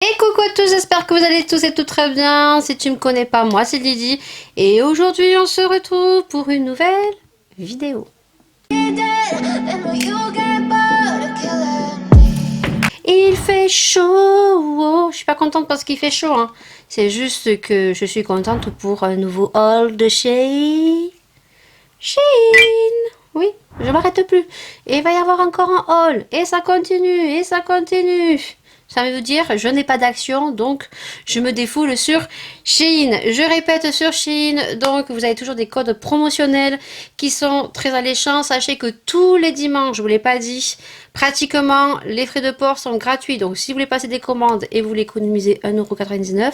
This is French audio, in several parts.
Et coucou à tous, j'espère que vous allez tous et toutes très bien. Si tu me connais pas, moi c'est Lydie. Et aujourd'hui on se retrouve pour une nouvelle vidéo. Il fait chaud, oh, je suis pas contente parce qu'il fait chaud, hein. C'est juste que je suis contente pour un nouveau haul de chez Shein. Oui, je m'arrête plus. Et il va y avoir encore un haul. Et ça continue, et ça continue. Ça veut dire, je n'ai pas d'action, donc je me défoule sur Shein. Je répète sur Shein, donc vous avez toujours des codes promotionnels qui sont très alléchants. Sachez que tous les dimanches, je ne vous l'ai pas dit, pratiquement les frais de port sont gratuits. Donc si vous voulez passer des commandes et vous voulez économiser 1,99 €,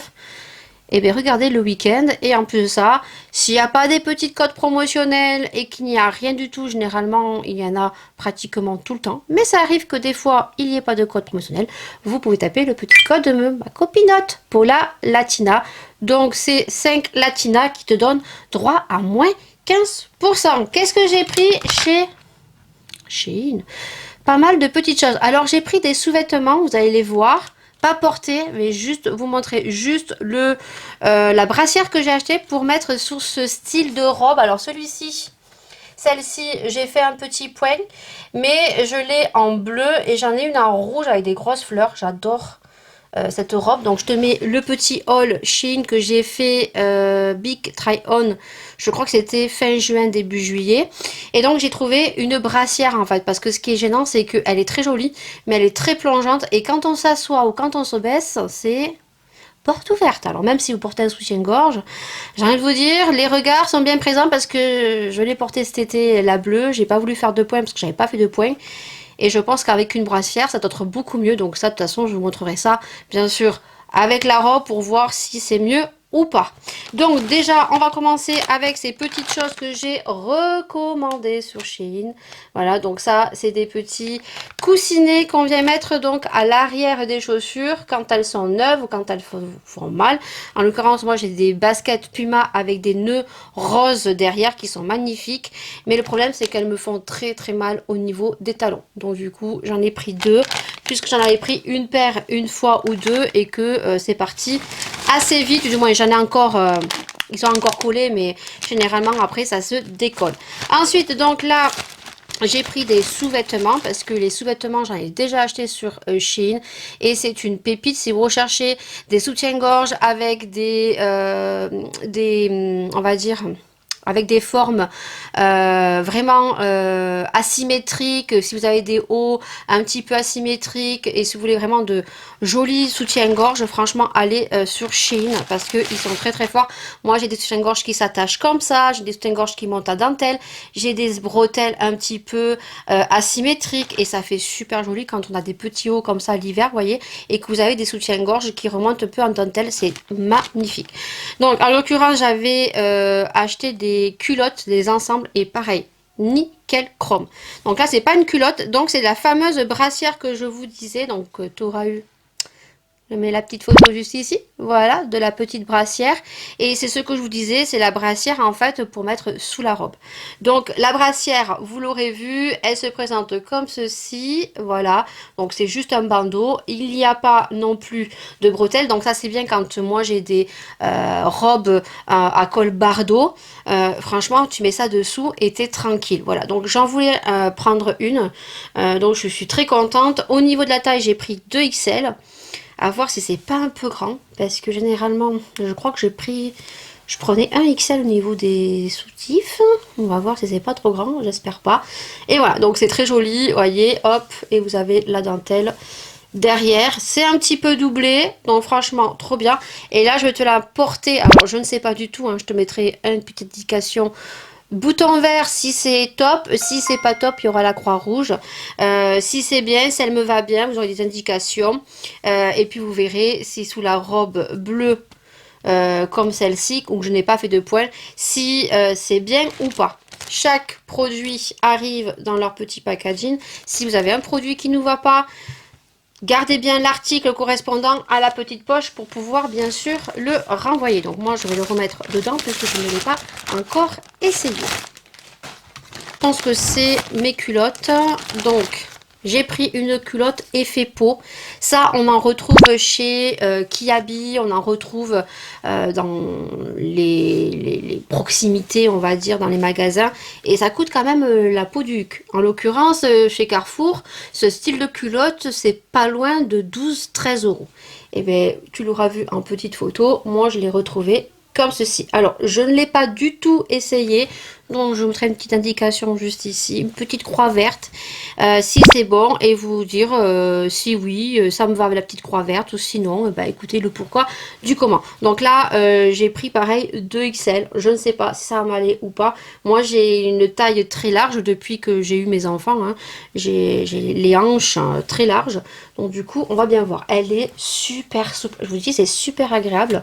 et bien regardez le week-end. Et en plus de ça, s'il n'y a pas des petites codes promotionnels et qu'il n'y a rien du tout, généralement il y en a pratiquement tout le temps, mais ça arrive que des fois il n'y ait pas de code promotionnel, vous pouvez taper le petit code de ma copinote Paula Latina. Donc c'est 5 Latina qui te donne droit à moins 15%. Qu'est-ce que j'ai pris chez Shein? Pas mal de petites choses. Alors j'ai pris des sous-vêtements, vous allez les voir. Pas porter, mais juste vous montrer juste la brassière que j'ai achetée pour mettre sur ce style de robe. Alors celui-ci, celle-ci, j'ai fait un petit point, mais je l'ai en bleu et j'en ai une en rouge avec des grosses fleurs. J'adore cette robe. Donc je te mets le petit haul Shein que j'ai fait Big Try On. Je crois que c'était fin juin, début juillet. Et donc j'ai trouvé une brassière en fait. Parce que ce qui est gênant, c'est qu'elle est très jolie, mais elle est très plongeante. Et quand on s'assoit ou quand on se baisse, c'est porte ouverte. Alors même si vous portez un soutien-gorge, j'ai envie de vous dire, les regards sont bien présents parce que je l'ai portée cet été, la bleue. J'ai pas voulu faire de points parce que j'avais pas fait de points. Et je pense qu'avec une brassière, ça doit être beaucoup mieux. Donc ça, de toute façon, je vous montrerai ça, bien sûr, avec la robe pour voir si c'est mieux ou pas. Donc déjà, on va commencer avec ces petites choses que j'ai recommandées sur Shein. Voilà, donc ça, c'est des petits coussinets qu'on vient mettre donc à l'arrière des chaussures quand elles sont neuves ou quand elles font mal. En l'occurrence, moi, j'ai des baskets Puma avec des nœuds roses derrière qui sont magnifiques. Mais le problème, c'est qu'elles me font très très mal au niveau des talons. Donc du coup, j'en ai pris deux, puisque j'en avais pris une paire une fois ou deux et que c'est parti assez vite. Du moins, j'en ai encore... ils sont encore collés, mais généralement, après, ça se décolle. Ensuite, donc là... J'ai pris des sous-vêtements parce que les sous-vêtements, j'en ai déjà acheté sur Shein et c'est une pépite si vous recherchez des soutiens-gorge avec on va dire, avec des formes vraiment asymétriques. Si vous avez des hauts un petit peu asymétriques et si vous voulez vraiment de jolis soutiens-gorge, franchement, allez sur Shein parce qu'ils sont très très forts. Moi, j'ai des soutiens-gorge qui s'attachent comme ça, j'ai des soutiens-gorge qui montent à dentelle, j'ai des bretelles un petit peu asymétriques et ça fait super joli quand on a des petits hauts comme ça l'hiver, vous voyez, et que vous avez des soutiens-gorge qui remontent un peu en dentelle, c'est magnifique. Donc, en l'occurrence, j'avais acheté des culottes, des ensembles et pareil, nickel chrome. Donc là, c'est pas une culotte, donc c'est la fameuse brassière que je vous disais. Donc, tu auras eu... Je mets la petite photo juste ici, voilà, de la petite brassière. Et c'est ce que je vous disais, c'est la brassière en fait pour mettre sous la robe. Donc la brassière, vous l'aurez vu, elle se présente comme ceci, voilà. Donc c'est juste un bandeau, il n'y a pas non plus de bretelles. Donc ça c'est bien quand moi j'ai des robes à col bardeau. Franchement, tu mets ça dessous et t'es tranquille. Voilà, donc j'en voulais prendre une. Donc je suis très contente. Au niveau de la taille, j'ai pris 2XL. À voir si c'est pas un peu grand. Parce que généralement, je crois que je prenais un XL au niveau des soutifs. On va voir si c'est pas trop grand. J'espère pas. Et voilà, donc c'est très joli. Voyez, hop. Et vous avez la dentelle derrière. C'est un petit peu doublé. Donc franchement, trop bien. Et là, je vais te la porter. Alors, je ne sais pas du tout. Hein, je te mettrai une petite indication. Bouton vert si c'est top, si c'est pas top, il y aura la croix rouge. Si c'est bien, si elle me va bien, vous aurez des indications. Et puis vous verrez si sous la robe bleue comme celle-ci, où je n'ai pas fait de poils, si c'est bien ou pas. Chaque produit arrive dans leur petit packaging. Si vous avez un produit qui ne va pas, gardez bien l'article correspondant à la petite poche pour pouvoir bien sûr le renvoyer. Donc moi je vais le remettre dedans parce que je ne l'ai pas encore essayé. Je pense que c'est mes culottes. Donc J'ai pris une culotte effet peau. Ça, on en retrouve chez Kiabi, on en retrouve dans les proximités, on va dire, dans les magasins. Et ça coûte quand même la peau du cul. En l'occurrence, chez Carrefour, ce style de culotte, c'est pas loin de 12-13 euros. Et bien, tu l'auras vu en petite photo. Moi, je l'ai retrouvé comme ceci. Alors, je ne l'ai pas du tout essayé, donc je vous mettrai une petite indication juste ici, une petite croix verte, si c'est bon, et vous dire si oui, ça me va avec la petite croix verte, ou sinon, bah écoutez le pourquoi du comment. Donc là, j'ai pris pareil 2XL, je ne sais pas si ça va m'aller ou pas. Moi, j'ai une taille très large depuis que j'ai eu mes enfants, hein. J'ai les hanches très larges, donc du coup, on va bien voir. Elle est super souple, je vous dis, c'est super agréable.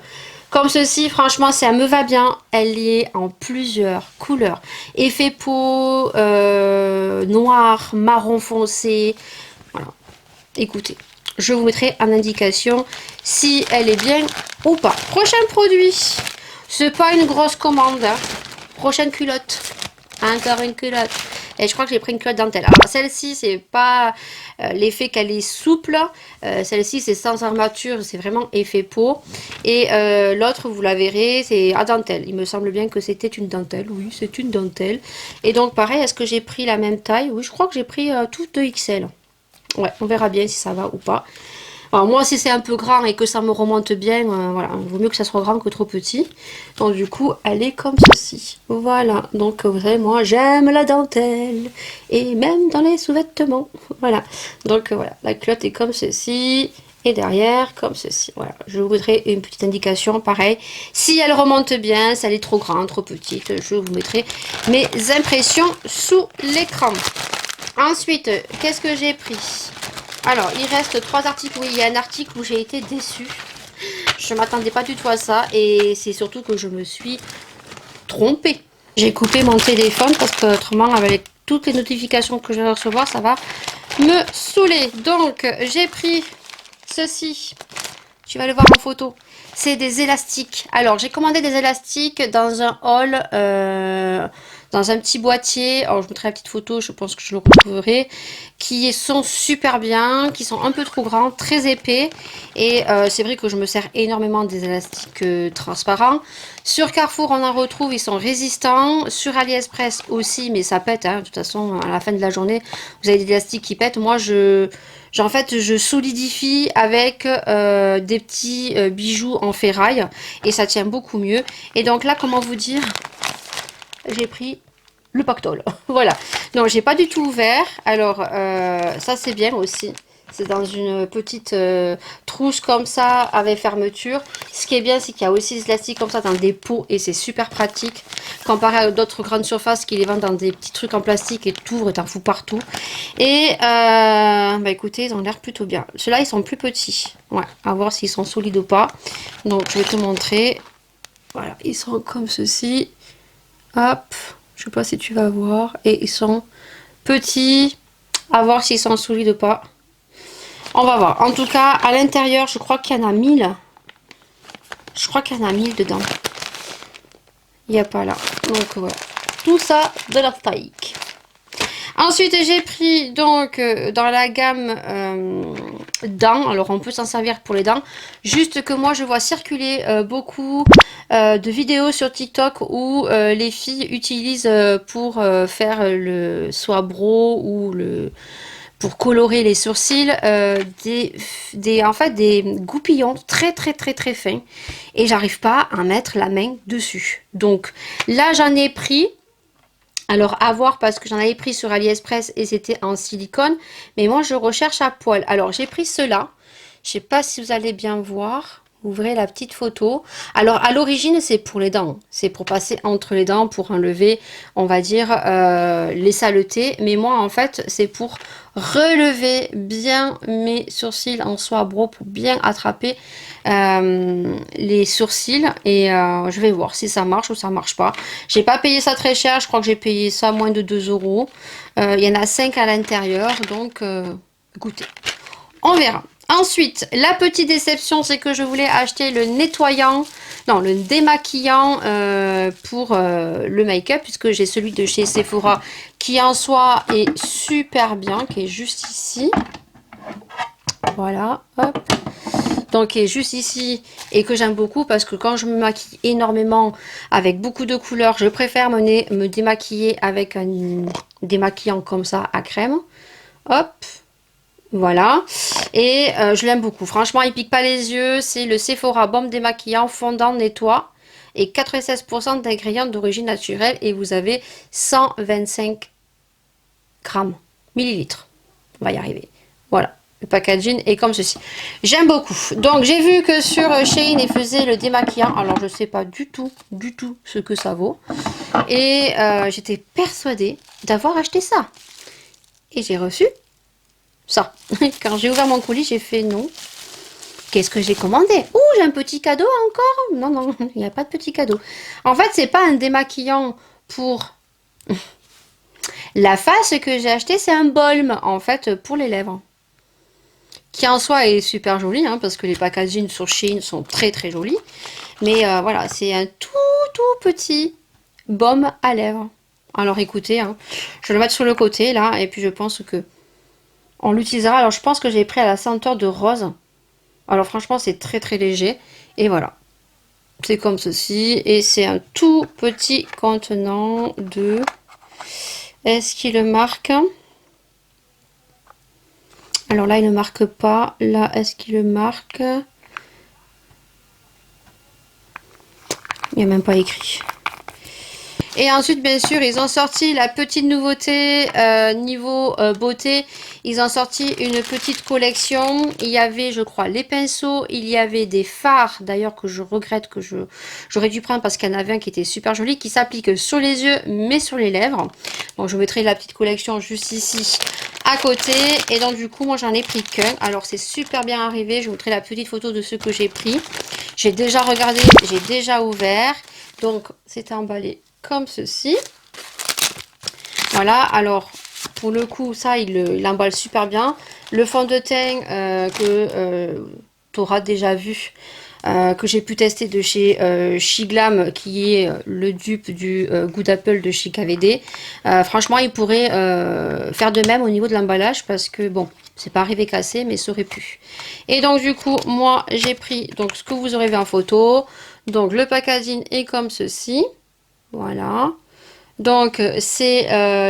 Comme ceci, franchement, ça me va bien. Elle est en plusieurs couleurs. Effet peau, noir, marron foncé. Voilà. Écoutez, je vous mettrai en indication si elle est bien ou pas. Prochain produit. C'est pas une grosse commande, hein. Prochaine culotte. Encore une culotte. Et je crois que j'ai pris une culotte dentelle. Alors celle-ci, c'est pas l'effet qu'elle est souple. Celle-ci, c'est sans armature, c'est vraiment effet peau. Et l'autre, vous la verrez, c'est à dentelle. Il me semble bien que c'était une dentelle. Oui, c'est une dentelle. Et donc pareil, est-ce que j'ai pris la même taille? Oui, je crois que j'ai pris tout 2XL. Ouais, on verra bien si ça va ou pas. Alors moi, si c'est un peu grand et que ça me remonte bien, voilà, il vaut mieux que ça soit grand que trop petit. Donc du coup, elle est comme ceci. Voilà, donc vous savez, moi, j'aime la dentelle. Et même dans les sous-vêtements. Voilà, donc voilà, la culotte est comme ceci. Et derrière, comme ceci. Voilà, je vous mettrai une petite indication, pareil. Si elle remonte bien, si elle est trop grande, trop petite, je vous mettrai mes impressions sous l'écran. Ensuite, qu'est-ce que j'ai pris? Alors, il reste 3 articles. Oui, il y a un article où j'ai été déçue. Je ne m'attendais pas du tout à ça. Et c'est surtout que je me suis trompée. J'ai coupé mon téléphone parce que autrement, avec toutes les notifications que je vais recevoir, ça va me saouler. Donc, j'ai pris ceci. Tu vas le voir en photo. C'est des élastiques. Alors, j'ai commandé des élastiques dans un haul, dans un petit boîtier. Alors, je mettrai la petite photo, je pense que je le retrouverai. Qui sont super bien, qui sont un peu trop grands, très épais. Et c'est vrai que je me sers énormément des élastiques transparents. Sur Carrefour, on en retrouve, ils sont résistants. Sur AliExpress aussi, mais ça pète, hein. De toute façon, à la fin de la journée, vous avez des élastiques qui pètent. Moi, en fait, je solidifie avec des petits bijoux en ferraille et ça tient beaucoup mieux. Et donc là, comment vous dire, j'ai pris le pactole. Voilà. Non, j'ai pas du tout ouvert. Alors, ça c'est bien aussi. C'est dans une petite trousse comme ça, avec fermeture. Ce qui est bien, c'est qu'il y a aussi des élastiques comme ça dans des pots et c'est super pratique. Comparé à d'autres grandes surfaces qui les vendent dans des petits trucs en plastique et t'ouvres et t'en fous partout. Et, bah écoutez, ils ont l'air plutôt bien. Ceux-là, ils sont plus petits. Ouais, à voir s'ils sont solides ou pas. Donc, je vais te montrer. Voilà, ils sont comme ceci. Hop, je sais pas si tu vas voir. Et ils sont petits. À voir s'ils sont solides ou pas. On va voir. En tout cas, à l'intérieur, je crois qu'il y en a 1000. Je crois qu'il y en a 1000 dedans. Il n'y a pas là. Donc voilà. Tout ça de la Taïk. Ensuite, j'ai pris donc dans la gamme dents. Alors, on peut s'en servir pour les dents. Juste que moi, je vois circuler beaucoup de vidéos sur TikTok où les filles utilisent pour faire le soit brow ou le pour colorer les sourcils en fait des goupillons très très très très fins et j'arrive pas à mettre la main dessus. Donc là, j'en ai pris. Alors à voir parce que j'en avais pris sur AliExpress et c'était en silicone. Mais moi je recherche à poil. Alors j'ai pris ceux-là. Je sais pas si vous allez bien voir. Ouvrez la petite photo. Alors à l'origine c'est pour les dents. C'est pour passer entre les dents, pour enlever, on va dire, les saletés. Mais moi en fait c'est pour relever bien mes sourcils en soie brow pour bien attraper les sourcils et je vais voir si ça marche ou ça marche pas. J'ai pas payé ça très cher, je crois que j'ai payé ça moins de 2 euros. Il y en a 5 à l'intérieur, donc écoutez, on verra. Ensuite, la petite déception, c'est que je voulais acheter le nettoyant, non, le démaquillant pour le make-up, puisque j'ai celui de chez Sephora qui en soi est super bien, qui est juste ici. Voilà, hop. Donc, qui est juste ici et que j'aime beaucoup parce que quand je me maquille énormément avec beaucoup de couleurs, je préfère me démaquiller avec un démaquillant comme ça à crème. Hop. Voilà, et je l'aime beaucoup. Franchement, il pique pas les yeux. C'est le Sephora Baume démaquillant fondant nettoie et 96% d'ingrédients d'origine naturelle et vous avez 125 grammes, millilitres. On va y arriver. Voilà, le packaging est comme ceci. J'aime beaucoup. Donc, j'ai vu que sur Shein, il faisait le démaquillant. Alors, je sais pas du tout ce que ça vaut. Et j'étais persuadée d'avoir acheté ça. Et j'ai reçu ça. Quand j'ai ouvert mon colis, j'ai fait non. Qu'est-ce que j'ai commandé? Ouh, j'ai un petit cadeau encore? Non, non, il n'y a pas de petit cadeau. En fait, c'est pas un démaquillant pour la face que j'ai acheté, c'est un balm, en fait, pour les lèvres. Qui en soi est super joli, hein, parce que les packagings sur Shein sont très très jolis. Mais voilà, c'est un tout petit baume à lèvres. Alors écoutez, hein, je vais le mettre sur le côté là, et puis je pense que on l'utilisera. Alors je pense que j'ai pris à la senteur de rose. Alors franchement c'est très très léger. Et voilà. C'est comme ceci. Et c'est un tout petit contenant de... Est-ce qu'il le marque? Alors là il ne marque pas. Là est-ce qu'il le marque? Il n'y a même pas écrit. Et ensuite, bien sûr, ils ont sorti la petite nouveauté niveau beauté. Ils ont sorti une petite collection. Il y avait, je crois, les pinceaux. Il y avait des fards, d'ailleurs, que je regrette que j'aurais dû prendre parce qu'il y en avait un qui était super joli, qui s'applique sur les yeux, mais sur les lèvres. Donc, je vous mettrai la petite collection juste ici, à côté. Et donc, du coup, moi, j'en ai pris qu'un. Alors, c'est super bien arrivé. Je vous mettrai la petite photo de ce que j'ai pris. J'ai déjà regardé, j'ai déjà ouvert. Donc, c'est emballé comme ceci. Voilà, alors pour le coup ça il emballe super bien. Le fond de teint que tu auras déjà vu, que j'ai pu tester de chez Shiglam, qui est le dupe du Good Apple de chez KVD. Franchement il pourrait faire de même au niveau de l'emballage parce que bon, c'est pas arrivé cassé mais ça aurait pu. Et donc du coup moi j'ai pris donc ce que vous aurez vu en photo. Donc le packaging est comme ceci. Voilà. Donc, c'est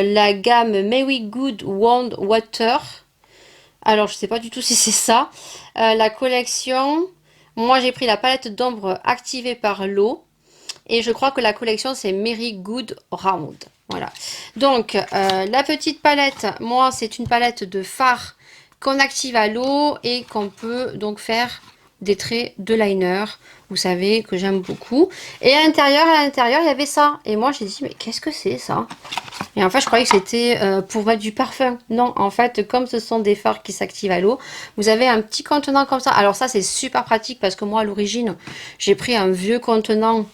la gamme Very Good Wand Water. Alors, je sais pas du tout si c'est ça. La collection, moi j'ai pris la palette d'ombre activée par l'eau. Et je crois que la collection, c'est Very Good Round. Voilà. Donc, la petite palette, moi, c'est une palette de fard qu'on active à l'eau et qu'on peut donc faire des traits de liner. Vous savez que j'aime beaucoup. Et à l'intérieur, il y avait ça. Et moi, j'ai dit, mais qu'est-ce que c'est ça? Et en fait, je croyais que c'était pour mettre du parfum. Non, en fait, comme ce sont des fards qui s'activent à l'eau, vous avez un petit contenant comme ça. Alors ça, c'est super pratique parce que moi, à l'origine, j'ai pris un vieux contenant,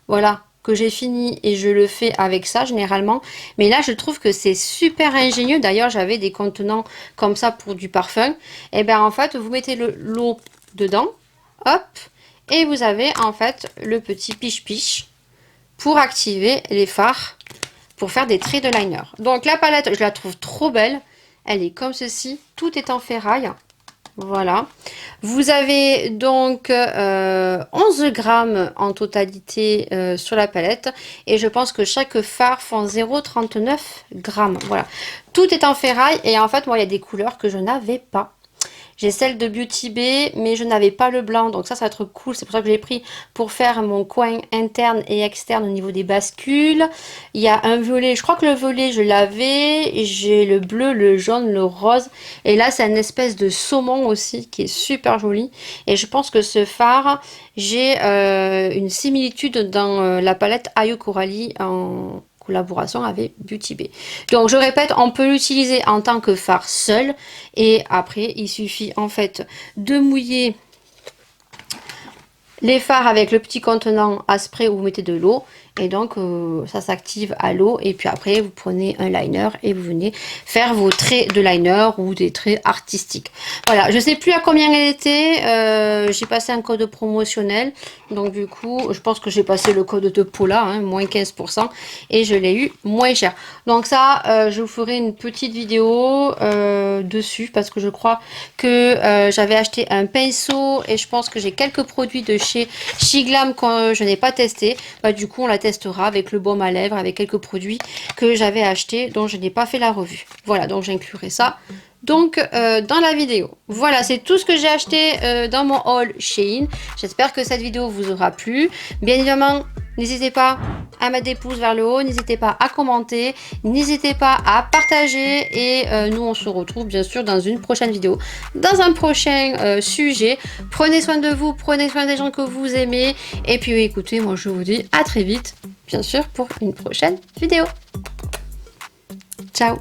voilà, que j'ai fini et je le fais avec ça généralement. Mais là, je trouve que c'est super ingénieux. D'ailleurs, j'avais des contenants comme ça pour du parfum. Et bien, en fait, vous mettez l'eau dedans, hop, et vous avez en fait le petit piche-piche pour activer les fards, pour faire des traits de liner. Donc la palette, je la trouve trop belle. Elle est comme ceci, tout est en ferraille. Voilà. Vous avez donc 11 grammes en totalité sur la palette. Et je pense que chaque fard font 0,39 grammes. Voilà. Tout est en ferraille. Et en fait, moi, il y a des couleurs que je n'avais pas. J'ai celle de Beauty Bay, mais je n'avais pas le blanc. Donc ça va être cool. C'est pour ça que j'ai pris pour faire mon coin interne et externe au niveau des bascules. Il y a un violet. Je crois que le violet, je l'avais. J'ai le bleu, le jaune, le rose. Et là, c'est une espèce de saumon aussi qui est super joli. Et je pense que ce fard, j'ai une similitude dans la palette Ayo Coralie en collaboration avec Beauty Bay. Donc je répète, on peut l'utiliser en tant que fard seul et après il suffit en fait de mouiller les fards avec le petit contenant à spray où vous mettez de l'eau. Et donc, ça s'active à l'eau. Et puis après, vous prenez un liner et vous venez faire vos traits de liner ou des traits artistiques. Voilà, je sais plus à combien elle était. J'ai passé un code promotionnel. Donc du coup, je pense que j'ai passé le code de Paula, hein, moins 15%. Et je l'ai eu moins cher. Donc ça, je vous ferai une petite vidéo dessus. Parce que je crois que j'avais acheté un pinceau. Et je pense que j'ai quelques produits de chez Shiglam que je n'ai pas testé. Bah, du coup, on la testera avec le baume à lèvres, avec quelques produits que j'avais achetés dont je n'ai pas fait la revue. Voilà, donc j'inclurai ça donc dans la vidéo. Voilà, c'est tout ce que j'ai acheté dans mon haul Shein. J'espère que cette vidéo vous aura plu. Bien évidemment, n'hésitez pas à mettre des pouces vers le haut, n'hésitez pas à commenter, n'hésitez pas à partager et nous on se retrouve bien sûr dans une prochaine vidéo, dans un prochain sujet. Prenez soin de vous, prenez soin des gens que vous aimez et puis écoutez, moi je vous dis à très vite, bien sûr pour une prochaine vidéo. Ciao.